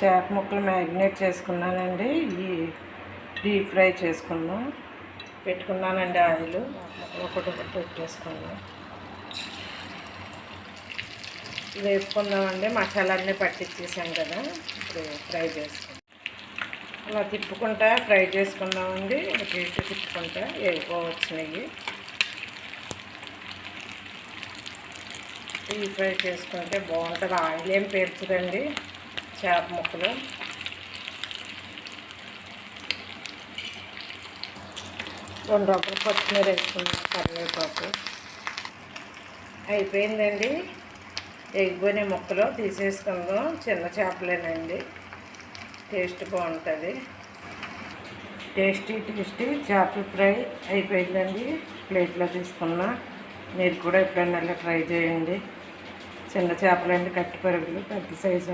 చేప ముక్కలు మ్యారినేట్ చేసుకున్నానండి. ఈ డీప్ ఫ్రై చేసుకుందాం. పెట్టుకున్నానండి ఆయిల్. ఒకటి పెట్టేసుకుందాం. వేసుకుందామండి. మసాలాన్ని పట్టించేసాం కదా, ఇప్పుడు ఫ్రై చేసుకుందాం. అలా తిప్పుకుంటా ఫ్రై చేసుకుందామండి. అటు ఇటు తిప్పుకుంటా వేగిపోవచ్చినాయి. డీప్ ఫ్రై చేసుకుంటే బాగుంటుంది. ఆయిల్ ఏం పేర్చదండి చేప ముక్కలు. రెండు రూపాయలు కొత్తిమీర వేసుకున్నాం, కరివేపాకు. అయిపోయిందండి. ఎగిపోయిన ముక్కలు తీసేసుకుందాం. చిన్న చేపలేనండి, టేస్ట్ బాగుంటుంది. టేస్టీ చేపల ఫ్రై అయిపోయిందండి. ప్లేట్లో తీసుకున్నా. మీరు కూడా ఎప్పుడైనా ట్రై చేయండి. చిన్న చేపలండి, కట్టి పరుగులు, పెద్ద సైజు